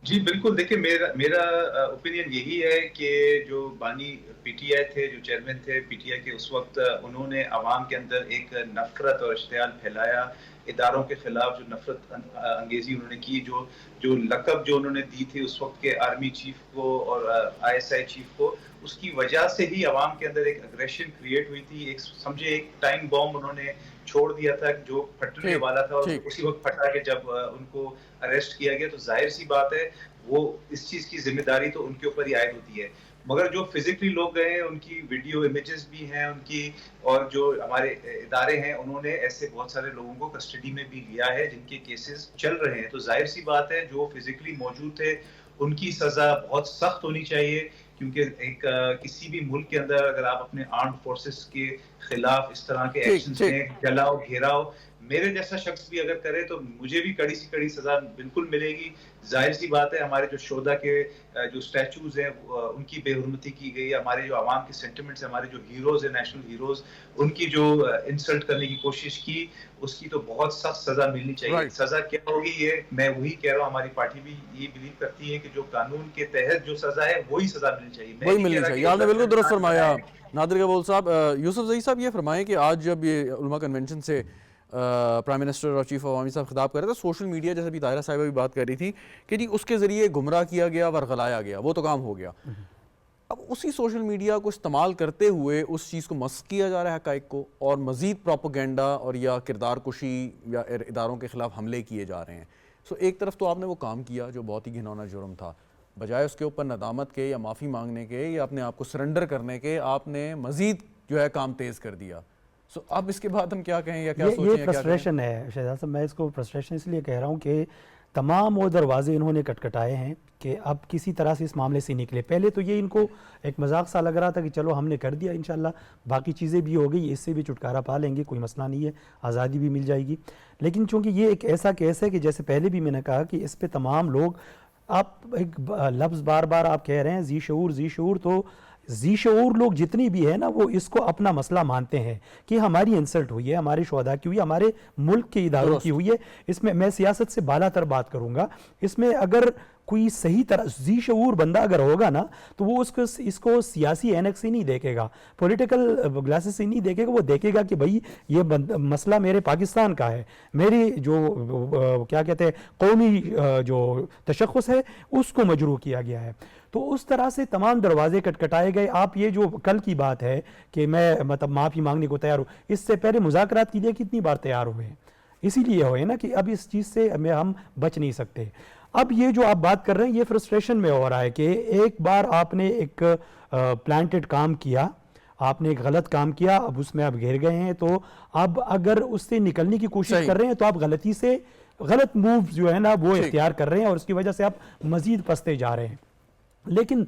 جی بالکل, دیکھیں میرا اوپینین یہی ہے کہ جو بانی پی ٹی آئی تھے, جو چیئرمین تھے پی ٹی آئی کے اس وقت, انہوں نے عوام کے اندر ایک نفرت اور اشتعال پھیلایا, اداروں کے خلاف جو نفرت انگیزی انہوں نے کی, جو لقب جو انہوں نے دی تھی اس وقت کے آرمی چیف کو اور آئی ایس آئی چیف کو, اس کی وجہ سے ہی عوام کے اندر ایک اگریشن کریٹ ہوئی تھی. ایک سمجھے ایک ٹائم بام انہوں نے چھوڑ دیا تھا جو پھٹنے والا تھا, اور اسی وقت پھٹا کہ جب ان کو اریسٹ کیا گیا, تو ظاہر سی بات ہے وہ اس چیز کی ذمہ داری تو ان کے اوپر ہی عائد ہوتی ہے. مگر جو فزیکلی لوگ گئے ہیں ان کی ویڈیو امیجز بھی ہیں ان کی, اور جو ہمارے ادارے ہیں انہوں نے ایسے بہت سارے لوگوں کو کسٹڈی میں بھی لیا ہے جن کے کیسز چل رہے ہیں. تو ظاہر سی بات ہے جو فزیکلی موجود تھے ان کی سزا بہت سخت ہونی چاہیے, کیونکہ ایک کسی بھی ملک کے اندر اگر آپ اپنے آرمڈ فورسز کے خلاف اس طرح کے ایکشنز لیں, جلاؤ گھیراؤ, میرے جیسا شخص بھی اگر کرے تو مجھے بھی کڑی سی کڑی سزا بالکل ملے گی. ظاہر سی بات ہے ہمارے جو شہداء کے جو سٹیچوز ہیں ان کی بے حرمتی کی گئی, ہمارے جو عوام کے سینٹیمنٹس ہیں, ہمارے جو ہیروز ہیں, نیشنل ہیروز, ان کی جو انسلٹ کرنے کی کوشش کی, اس کی تو بہت سخت سزا ملنی چاہیے. سزا کیا ہوگی یہ میں وہی کہہ رہا ہوں, ہماری پارٹی بھی یہ بلیو کرتی ہے کہ جو قانون کے تحت جو سزا ہے وہی سزا ملنی چاہیے, وہی ملنی چاہیے. آپ نے بالکل درست فرمایا نادر گبول صاحب. یوسف زئی صاحب یہ فرمائیں کہ آج جب یہ علماء کنونشن سے پرائم منسٹر اور چیف آف عوامی صاحب خطاب کر رہے تھے, سوشل میڈیا جیسے بھی طاہرہ صاحبہ بھی بات کر رہی تھی کہ جی اس کے ذریعے گمراہ کیا گیا, ورغلایا گیا, وہ تو کام ہو گیا. اب اسی سوشل میڈیا کو استعمال کرتے ہوئے اس چیز کو مسخ کیا جا رہا ہے حقائق کو, اور مزید پروپیگنڈا اور یا کردار کشی یا اداروں کے خلاف حملے کیے جا رہے ہیں. سو ایک طرف تو آپ نے وہ کام کیا جو بہت ہی گھناؤنا جرم تھا, بجائے اس کے اوپر ندامت کے یا معافی مانگنے کے یا اپنے آپ کو سرنڈر کرنے کے, آپ نے مزید جو ہے کام تیز کر دیا. سو اب اس کے بعد ہم کیا کہیں یا کیا سوچیں؟ یہ فرسٹریشن ہے شہزاد صاحب, میں اس کو فرسٹریشن اس لیے کہہ رہا ہوں کہ تمام وہ دروازے انہوں نے کٹکھٹائے ہیں کہ اب کسی طرح سے اس معاملے سے نکلے. پہلے تو یہ ان کو ایک مذاق سا لگ رہا تھا کہ چلو ہم نے کر دیا, انشاءاللہ باقی چیزیں بھی ہو گئی, اس سے بھی چھٹکارا پا لیں گے, کوئی مسئلہ نہیں ہے, آزادی بھی مل جائے گی. لیکن چونکہ یہ ایک ایسا کیس ہے کہ جیسے پہلے بھی میں نے کہا کہ اس پہ تمام لوگ, آپ ایک لفظ بار بار آپ کہہ رہے ہیں ذی شعور, تو ذی شعور لوگ جتنی بھی ہے نا وہ اس کو اپنا مسئلہ مانتے ہیں کہ ہماری انسلٹ ہوئی ہے, ہمارے شہداء کی ہوئی ہے, ہمارے ملک کے اداروں کی ہوئی ہے. اس میں میں سیاست سے بالا تر بات کروں گا, اس میں اگر کوئی صحیح طرح ذی شعور بندہ اگر ہوگا نا تو وہ اس کو سیاسی اینک سے نہیں دیکھے گا, پولیٹیکل گلاسز سے نہیں دیکھے گا, وہ دیکھے گا کہ بھائی یہ مسئلہ میرے پاکستان کا ہے, میری جو کیا کہتے ہیں قومی جو تشخص ہے اس کو مجروح کیا گیا ہے. تو اس طرح سے تمام دروازے کٹکھٹائے گئے. آپ یہ جو کل کی بات ہے کہ میں مطلب معافی مانگنے کو تیار ہوں, اس سے پہلے مذاکرات کے لیے کتنی بار تیار ہوئے ہیں, اسی لیے ہوئے نا کہ اب اس چیز سے ہم بچ نہیں سکتے. اب یہ جو آپ بات کر رہے ہیں یہ فرسٹریشن میں ہو رہا ہے کہ ایک بار آپ نے ایک پلانٹڈ کام کیا, آپ نے ایک غلط کام کیا, اب اس میں آپ گھیر گئے ہیں, تو اب اگر اس سے نکلنے کی کوشش کر رہے ہیں تو آپ غلطی سے غلط موو جو ہے نا وہ اختیار کر رہے ہیں, اور اس کی وجہ سے آپ مزید پستے جا رہے ہیں. لیکن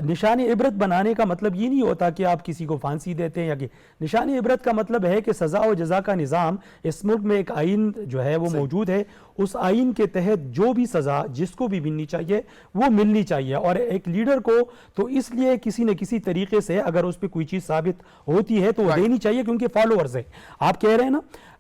نشان عبرت بنانے کا مطلب یہ نہیں ہوتا کہ آپ کسی کو پھانسی دیتے ہیں, یا کہ نشان عبرت کا مطلب ہے کہ سزا و جزا کا نظام اس ملک میں ایک آئین جو ہے وہ موجود ہے, اس آئین کے تحت جو بھی سزا جس کو بھی ملنی چاہیے وہ ملنی چاہیے. اور ایک لیڈر کو تو اس لیے کسی نہ کسی طریقے سے اگر اس پہ کوئی چیز ثابت ہوتی ہے تو وہ دینی چاہیے, کیونکہ فالوورز ہے. آپ کہہ رہے ہیں نا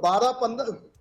12-15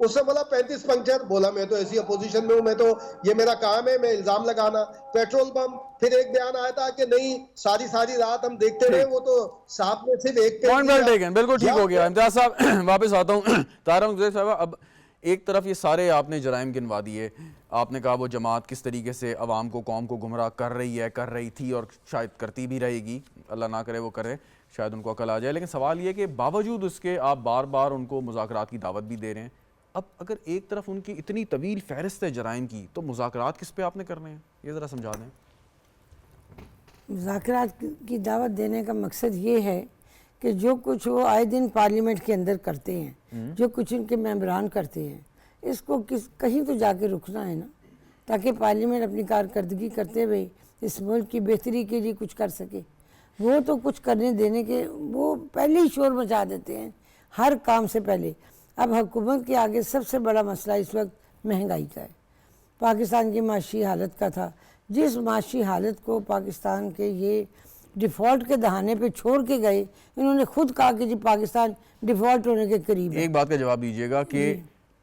اس سے بولا 35 پنکچر. بولا میں تو ایسی اپوزیشن میں ہوں, میں تو یہ میرا کام ہے, میں الزام لگانا. پیٹرول پمپ, پھر ایک بیان آیا تھا کہ نہیں ساری رات ہم دیکھتے رہے, وہ تو صاحب نے صرف ایک پوائنٹ ویل ٹیکن, بالکل ٹھیک ہو گیا. امتیاز صاحب واپس آتا ہوں. طاہر حسین صاحب, اب ایک طرف یہ سارے آپ نے جرائم گنوا دیے, آپ نے کہا وہ جماعت کس طریقے سے عوام کو, قوم کو گمراہ کر رہی تھی اور شاید کرتی بھی رہے گی, اللہ نہ کرے وہ کرے, شاید ان کو عقل آ جائے. لیکن سوال یہ کہ باوجود اس کے آپ بار بار ان کو مذاکرات کی دعوت بھی دے رہے ہیں. اب اگر ایک طرف ان کی اتنی طویل فہرست ہے جرائم کی, تو مذاکرات کس پہ آپ نے کرنے ہیں, یہ ذرا سمجھا دیں. مذاکرات کی دعوت دینے کا مقصد یہ ہے کہ جو کچھ وہ آئے دن پارلیمنٹ کے اندر کرتے ہیں, جو کچھ ان کے ممبران کرتے ہیں, اس کو کہیں تو جا کے رکنا ہے نا, تاکہ پارلیمنٹ اپنی کارکردگی کرتے ہوئے اس ملک کی بہتری کے لیے کچھ کر سکے. وہ تو کچھ کرنے دینے کے وہ پہلے ہی شور مچا دیتے ہیں ہر کام سے پہلے. اب حکومت کے آگے سب سے بڑا مسئلہ اس وقت مہنگائی کا ہے, پاکستان کی معاشی حالت کا تھا. جس معاشی حالت کو پاکستان کے یہ ڈیفالٹ کے دہانے پہ چھوڑ کے گئے, انہوں نے خود کہا کہ جی پاکستان ڈیفالٹ ہونے کے قریب ہے. ایک بات کا جواب دیجیے گا کہ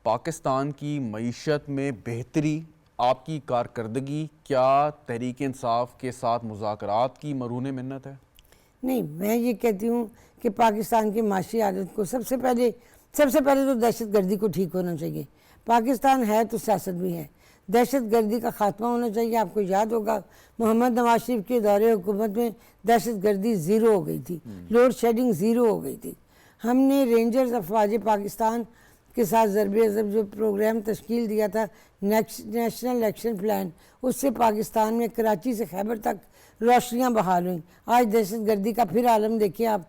پاکستان کی معیشت میں بہتری, آپ کی کارکردگی کیا تحریک انصاف کے ساتھ مذاکرات کی مرہون منت ہے؟ نہیں, میں یہ کہتی ہوں کہ پاکستان کی معاشی حالت کو سب سے پہلے تو دہشت گردی کو ٹھیک ہونا چاہیے. پاکستان ہے تو سیاست بھی ہے. دہشت گردی کا خاتمہ ہونا چاہیے. آپ کو یاد ہوگا محمد نواز شریف کے دور حکومت میں دہشت گردی زیرو ہو گئی تھی, لوڈ شیڈنگ زیرو ہو گئی تھی. ہم نے رینجرز افواج پاکستان کے ساتھ ضرب عضب جو پروگرام تشکیل دیا تھا, نیشنل ایکشن پلان, اس سے پاکستان میں کراچی سے خیبر تک روشنیاں بحال ہوئیں. آج دہشت گردی کا پھر عالم دیکھیں آپ,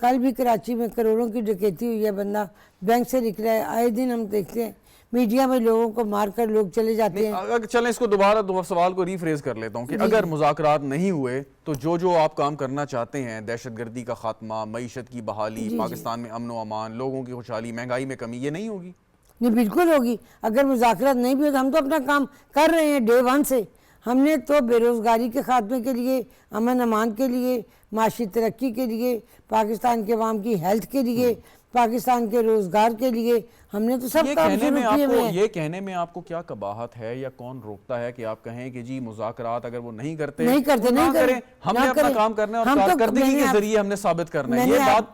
کل بھی کراچی میں کروڑوں کی ڈکیتی ہوئی ہے, بندہ بینک سے نکلا ہے. آئے دن ہم دیکھتے ہیں میڈیا میں لوگوں کو مار کر لوگ چلے جاتے ہیں. چلیں اس کو دوبارہ سوال کو ریفریز کر لیتا ہوں کہ اگر مذاکرات نہیں ہوئے تو جو آپ کام کرنا چاہتے ہیں, دہشت گردی کا خاتمہ, معیشت کی بحالی, پاکستان میں امن و امان, لوگوں کی خوشحالی, مہنگائی میں کمی, یہ نہیں ہوگی؟ نہیں, بالکل ہوگی. اگر مذاکرات نہیں بھی ہو تو ہم تو اپنا کام کر رہے ہیں ڈے ون سے. ہم نے تو بے روزگاری کے خاتمے کے لیے, امن امان کے لیے, معاشی ترقی کے لیے, پاکستان کے عوام کی ہیلتھ کے لیے, پاکستان کے روزگار کے لیے ہم نے تو سب کام شروع کیے ہوئے ہیں. یہ کہنے میں آپ کو کیا قباحت ہے یا کون روکتا ہے کہ آپ کہیں کہ جی مذاکرات اگر وہ نہیں کرتے ہم نے اپنا کام کرنا ہے اور کارکردگی کے ذریعے ہم نے ثابت کرنا ہے.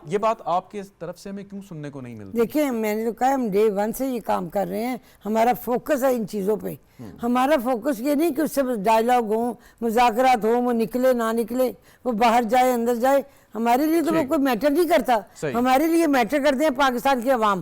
یہ بات آپ کی طرف سے ہمیں کیوں سننے کو نہیں ملتی؟ دیکھیں, میں نے تو کہا ہم ڈے ون سے یہ کام کر رہے ہیں. ہمارا فوکس ہے ان چیزوں پہ. ہمارا فوکس یہ نہیں کہ اس سے ڈائلاگ ہوں, مذاکرات ہوں, وہ نکلے نہ نکلے, وہ باہر جائے اندر جائے, ہمارے لیے تو وہ کوئی میٹر نہیں کرتا. ہمارے لیے میٹر کرتے ہیں پاکستان کے عوام.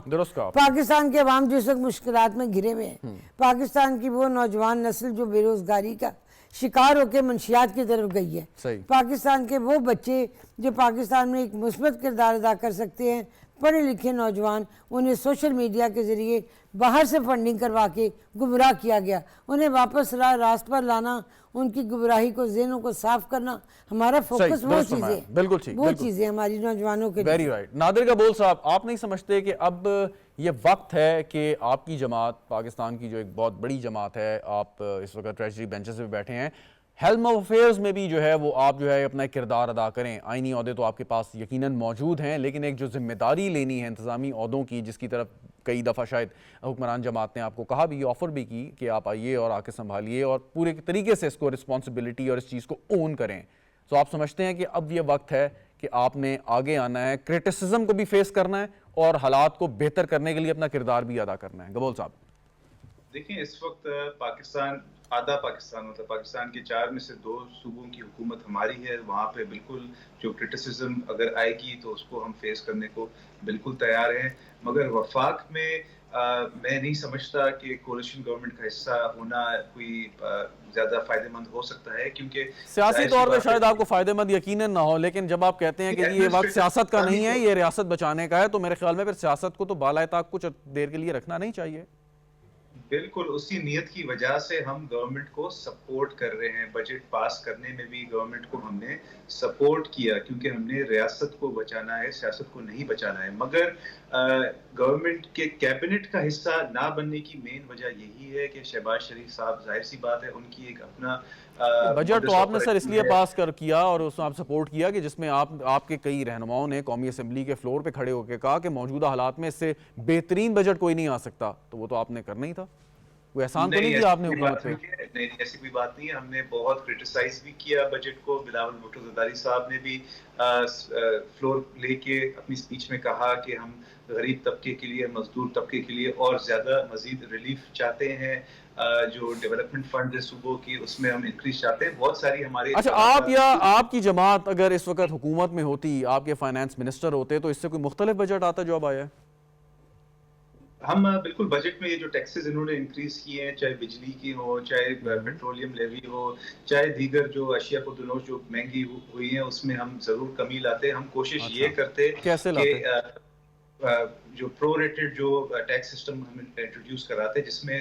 پاکستان کے عوام جو اس وقت مشکلات میں گھرے ہوئے ہیں, پاکستان کی وہ نوجوان نسل جو بے روزگاری کا شکار ہو کے منشیات کی طرف گئی ہے, پاکستان کے وہ بچے جو پاکستان میں ایک مثبت کردار ادا کر سکتے ہیں, پڑھے لکھے نوجوان, انہیں سوشل میڈیا کے ذریعے باہر سے فنڈنگ کروا کے گمراہ کیا گیا. انہیں واپس راست پر لانا, ان کی گمراہی کو, ذہنوں کو صاف کرنا, ہمارا فوکس وہ چیزیں, وہ چیزیں ہماری نوجوانوں کے لیے. Very right. نادر قبول صاحب, آپ نہیں سمجھتے کہ اب یہ وقت ہے کہ آپ کی جماعت, پاکستان کی جو ایک بہت بڑی جماعت ہے, آپ اس وقت ٹریجری بینچز پہ بیٹھے ہیں, ہیلم آف افیئرز میں بھی جو ہے وہ آپ جو ہے اپنا ایک کردار ادا کریں؟ آئینی عہدے تو آپ کے پاس یقیناً موجود ہیں, لیکن ایک جو ذمہ داری لینی ہے انتظامی عہدوں کی, جس کی طرف کئی دفعہ شاید حکمران جماعت نے آپ کو کہا بھی, آفر بھی کی کہ آپ آئیے اور آ کے سنبھالیے اور پورے طریقے سے اس کو رسپانسبلٹی اور اس چیز کو اون کریں. تو آپ سمجھتے ہیں کہ اب یہ وقت ہے کہ آپ نے آگے آنا ہے, کرٹیسزم کو بھی فیس کرنا ہے اور حالات کو بہتر کرنے کے لیے اپنا کردار بھی ادا کرنا ہے؟ قبول صاحب دیکھیں, اس وقت پاکستان, آدھا پاکستان ہوتا ہے, پاکستان کے 4 میں سے 2 صوبوں کی حکومت ہماری ہے. وہاں پہ بالکل جو کرٹیسزم اگر آئے گی تو اس کو ہم فیس کرنے کو بالکل تیار ہیں. مگر وفاق میں میں نہیں سمجھتا کہ کولیشن گورنمنٹ کا حصہ ہونا کوئی زیادہ فائدہ مند ہو سکتا ہے, کیونکہ سیاسی طور پہ شاید آپ کو فائدہ مند یقیناً نہ ہو, لیکن جب آپ کہتے ہیں کہ یہ وقت سیاست کا نہیں ہے, یہ ریاست بچانے کا ہے, تو میرے خیال میں پھر سیاست کو تو بالائے طاق کچھ دیر کے لیے رکھنا نہیں چاہیے. بالکل اسی نیت کی وجہ سے ہم گورنمنٹ کو سپورٹ کر رہے ہیں. بجٹ پاس کرنے میں بھی گورنمنٹ کو ہم نے سپورٹ کیا, کیونکہ ہم نے ریاست کو بچانا ہے, سیاست کو نہیں بچانا ہے. مگر گورنمنٹ کے کیبنٹ کا حصہ نہ بننے کی مین وجہ یہی ہے کہ شہباز شریف صاحب, ظاہر سی بات ہے, ان کی ایک اپنا بجٹ تو آپ نے سر اس لیے پاس کیا اور اس میں آپ سپورٹ کیا کہ جس میں آپ کے کئی رہنماؤں نے قومی اسمبلی کے فلور پہ کھڑے ہو کے کہا کہ موجودہ حالات میں اس سے بہترین بجٹ کوئی نہیں آ سکتا، تو وہ تو آپ نے کرنا ہی تھا، کوئی احسان تو نہیں کیا آپ نے حکومت پہ؟ نہیں، ایسی کوئی بات نہیں ہے. ہم نے بہت کرٹیسائز بھی کیا بجٹ کو. بلاول بھٹو زرداری صاحب نے بھی فلور لے کے اپنی سپیچ میں کہا کہ ہم غریب طبقے کے لیے، مزدور طبقے کے لیے اور زیادہ مزید ریلیف چاہتے ہیں. جو ڈیولپمنٹ فنڈ ہے صوبوں کی، اس میں ہم انکریز چاہتے ہیں. بہت ساری ہمارے اچھا، آپ یا آپ کی جماعت اگر اس وقت حکومت میں ہوتی، آپ کے فائنانس منسٹر ہوتے، تو اس سے کوئی مختلف بجٹ آتا جو اب آیا ہے؟ ہم بالکل بجٹ میں یہ جو ٹیکسز انہوں نے انکریز کیے ہیں، چاہے بجلی کی ہو، چاہے پیٹرولیم لیوی ہو، چاہے دیگر جو اشیاء خودروش جو مہنگی ہوئی ہیں، اس میں ہم ضرور کمی لاتے. ہم کوشش یہ کرتے کہ جو پرو ریٹڈ جو ٹیکس سسٹم ہم انٹروڈیوس کراتے، جس میں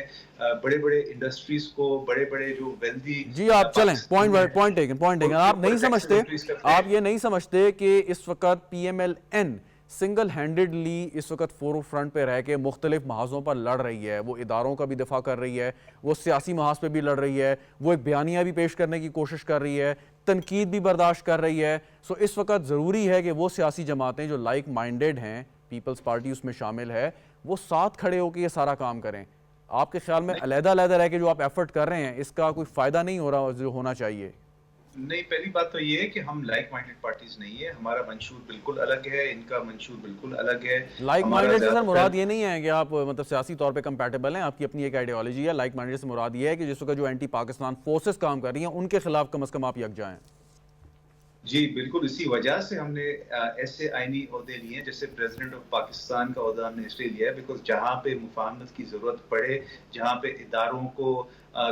بڑے بڑے انڈسٹریز کو، بڑے بڑے جو ویلدی، جی آپ چلیں، پوائنٹ ٹیکن. آپ نہیں سمجھتے، آپ یہ نہیں سمجھتے کہ اس وقت P M L N single handedly اس وقت فور فرنٹ پہ رہ کے مختلف محاذوں پر لڑ رہی ہے، وہ اداروں کا بھی دفاع کر رہی ہے، وہ سیاسی محاذ پہ بھی لڑ رہی ہے، وہ ایک بیانیہ بھی پیش کرنے کی کوشش کر رہی ہے، تنقید بھی برداشت کر رہی ہے. سو اس وقت ضروری ہے کہ وہ سیاسی جماعتیں جو لائک مائنڈڈ ہیں، پیپلز پارٹی اس میں شامل ہے، وہ ساتھ کھڑے ہو کے یہ سارا کام کریں. آپ کے خیال میں علیحدہ علیحدہ رہ کے جو آپ ایفرٹ کر رہے ہیں، اس کا کوئی فائدہ نہیں ہو رہا جو ہونا چاہیے؟ نہیں، پہلی بات تو یہ ہے کہ ہم لائک مائنڈڈ پارٹیز نہیں ہے. ہمارا منشور بالکل الگ ہے، ان کا منشور بالکل الگ ہے. لائک مائنڈڈ سے سر مراد یہ نہیں ہے کہ آپ مطلب سیاسی طور پہ کمپیٹیبل ہیں، آپ کی اپنی ایک آئیڈیالوجی ہے. لائک مائنڈڈ سے مراد یہ ہے کہ جس وقت جو اینٹی پاکستان فورسز کام کر رہی ہیں، ان کے خلاف کم از کم آپ یکجا ہیں. جی بالکل، اسی وجہ سے ہم نے ایسے آئینی عہدے لیے ہیں، جیسے پریزیڈنٹ آف پاکستان کا عہدہ ہم نے اس لیے لیا ہے بیکاز جہاں پہ مفاہمت کی ضرورت پڑے، جہاں پہ اداروں کو،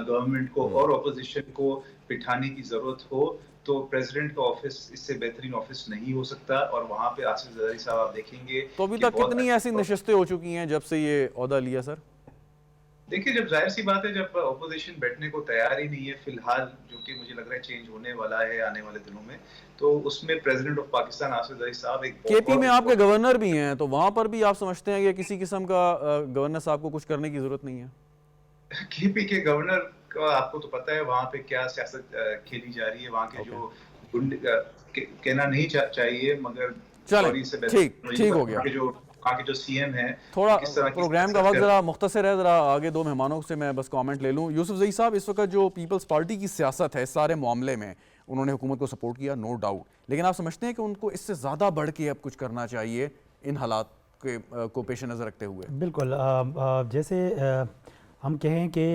گورنمنٹ کو اور اپوزیشن کو بٹھانے کی ضرورت ہو، تو پریزیڈنٹ کا آفس اس سے بہترین آفس نہیں ہو سکتا. اور وہاں پہ آصف زرداری صاحب آپ دیکھیں گے تو ابھی تک کتنی ایسی نشستیں ہو چکی ہیں جب سے یہ عہدہ لیا سر؟ دیکھیے، جب ظاہر سی بات ہے، جب اپوزیشن بیٹھنے کو تیار ہی نہیں ہے فی الحال، جو کہ مجھے لگ رہا ہے چینج ہونے والا ہے آنے والے دنوں میں، تو اس میں پریزیڈنٹ آف پاکستان آصف زرداری صاحب ایک کے پی میں آپ کے گورنر بھی ہیں، تو وہاں پر بھی آپ سمجھتے ہیں کہ کسی قسم کا گورنر صاحب کو کچھ کرنے کی ضرورت نہیں ہے؟ کے پی کے گورنر کا آپ کو تو پتہ ہے وہاں پہ کیا سیاست کھیلی جا رہی ہے. وہاں کے جو کہنا نہیں چاہیے، مگر ٹھیک ہو گیا. جو سی ایم ہے، تھوڑا پروگرام کا وقت ذرا مختصر ہے، ذرا آگے دو مہمانوں سے میں بس کامنٹ لے لوں. یوسف زئی صاحب، اس وقت جو پیپلز پارٹی کی سیاست ہے اس سارے معاملے میں، انہوں نے حکومت کو سپورٹ کیا، نو ڈاؤٹ، لیکن آپ سمجھتے ہیں کہ ان کو اس سے زیادہ بڑھ کے اب کچھ کرنا چاہیے ان حالات کو پیش نظر رکھتے ہوئے؟ بالکل، جیسے ہم کہیں کہ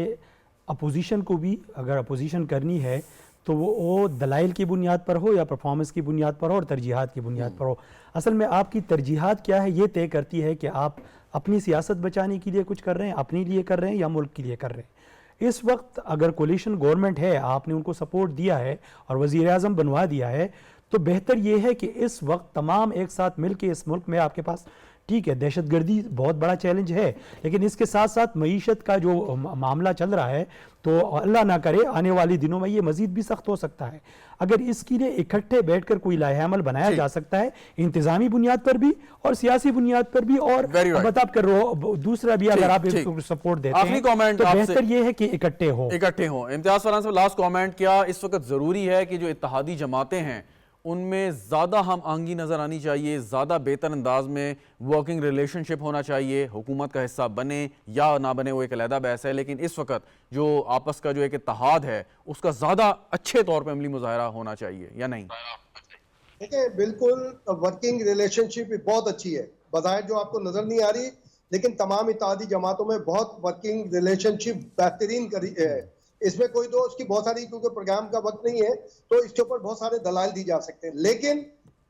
اپوزیشن کو بھی اگر اپوزیشن کرنی ہے تو وہ دلائل کی بنیاد پر ہو یا پرفارمنس کی بنیاد پر ہو اور ترجیحات کی بنیاد پر ہو. اصل میں آپ کی ترجیحات کیا ہے یہ طے کرتی ہے کہ آپ اپنی سیاست بچانے کے لیے کچھ کر رہے ہیں، اپنے لیے کر رہے ہیں یا ملک کے لیے کر رہے ہیں. اس وقت اگر کولیشن گورنمنٹ ہے، آپ نے ان کو سپورٹ دیا ہے اور وزیر اعظم بنوا دیا ہے، تو بہتر یہ ہے کہ اس وقت تمام ایک ساتھ مل کے اس ملک میں آپ کے پاس، ٹھیک ہے دہشت گردی بہت بڑا چیلنج ہے، لیکن اس کے ساتھ ساتھ معیشت کا جو معاملہ چل رہا ہے، تو اللہ نہ کرے آنے والی دنوں میں یہ مزید بھی سخت ہو سکتا ہے. اگر اس کے لیے اکٹھے بیٹھ کر کوئی لائحہ عمل بنایا جا سکتا ہے، انتظامی بنیاد پر بھی اور سیاسی بنیاد پر بھی، اور بتا کر دوسرا بھی اگر آپ سپورٹ دیتے ہیں تو بہتر یہ ہے کہ اکٹھے ہوں. امتیاز فرحان صاحب، لاسٹ کامنٹ، کیا اس وقت ضروری ہے کہ جو اتحادی جماعتیں ہیں ان میں زیادہ ہم آہنگی نظر آنی چاہیے، زیادہ بہتر انداز میں ورکنگ ریلیشن شپ ہونا چاہیے، حکومت کا حصہ بنے یا نہ بنے وہ ایک علیحدہ بحث ہے، لیکن اس وقت جو آپس کا جو ایک اتحاد ہے اس کا زیادہ اچھے طور پہ عملی مظاہرہ ہونا چاہیے یا نہیں؟ دیکھیں، بالکل ورکنگ ریلیشن شپ بہت اچھی ہے، بظاہر جو آپ کو نظر نہیں آ رہی، لیکن تمام اتحادی جماعتوں میں بہت ورکنگ ریلیشن شپ بہترین کری ہے. اس میں کوئی اس کی بہت ساری، کیونکہ پروگرام کا وقت نہیں ہے تو اس کے اوپر بہت سارے دلائل دی جا سکتے ہیں، لیکن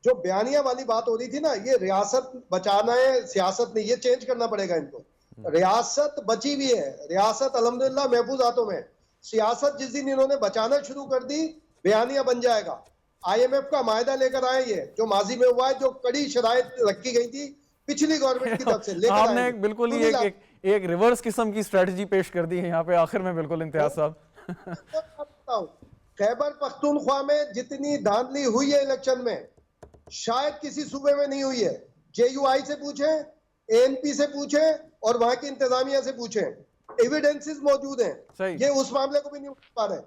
جو بیانیہ والی بات ہو رہی تھی نا، یہ ریاست بچانا ہے، سیاست نہیں، یہ چینج کرنا پڑے گا ان کو. ریاست بچی ہوئی ہے، ریاست الحمدللہ محفوظ ہاتھوں میں. سیاست جس دن انہوں نے بچانا شروع کر دی، بیانیہ بن جائے گا. آئی ایم ایف کا معاہدہ لے کر آئے، یہ جو ماضی میں ہوا ہے، جو کڑی شرائط رکھی گئی تھی پچھلی گورنمنٹ کی طرف سے، لے کر آپ نے بالکل ہی ایک ریورس قسم کی اسٹریٹجی پیش کر دی ہے یہاں پہ آخر میں. بالکل امتیاز صاحب، خیبر پختونخوا میں جتنی دھاندلی ہوئی ہے الیکشن میں، شاید کسی صوبے میں نہیں ہوئی ہے. جے یو آئی سے پوچھیں، اے این پی سے پوچھیں اور وہاں کی انتظامیہ سے پوچھیں، ایویڈنسز موجود ہیں. یہ اس معاملے کو بھی نہیں اٹھا پا رہے.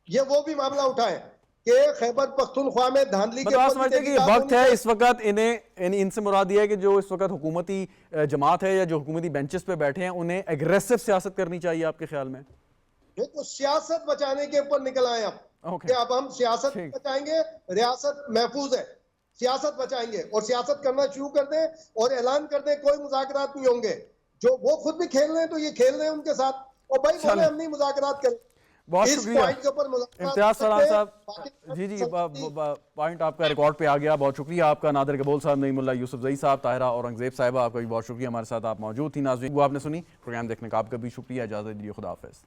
یہ وہ بھی معاملہ اٹھائیں کہ خیبر پختونخوا میں دھاندلی کے آپ سمجھتے ہیں کہ وقت ہے اس وقت انہیں ان سے مراد یہ ہے کہ جو اس وقت حکومتی جماعت ہے یا جو حکومتی بینچز پہ بیٹھے ہیں انہیں ایگریسو سیاست کرنی چاہیے آپ کے خیال میں؟ دیکھو سیاست بچانے کے اوپر نکل آئے اب کہ اب ہم سیاست بچائیں گے, ریاست محفوظ ہے, سیاست بچائیں گے اور سیاست کرنا شروع کر دیں اور اعلان کر دیں کوئی مذاکرات نہیں ہوں گے. جو وہ خود بھی کھیل رہے ہیں تو یہ کھیل رہے ہیں ان کے ساتھ, اور بھائی بولے ہم نہیں مذاکرات کریں. بہت شکریہ امتیاز فرحان صاحب. جی پوائنٹ آپ کا ریکارڈ پہ آ گیا. بہت شکریہ آپ کا. نادر قبول صاحب, نعیم اللہ یوسف زئی صاحب, طاہرہ اورنگزیب صاحبہ, آپ کا بھی بہت شکریہ ہمارے ساتھ آپ موجود تھی. ناظرین وہ آپ نے سنی پروگرام دیکھنے کا آپ کا بھی شکریہ. اجازت دیجیے, خدا حافظ.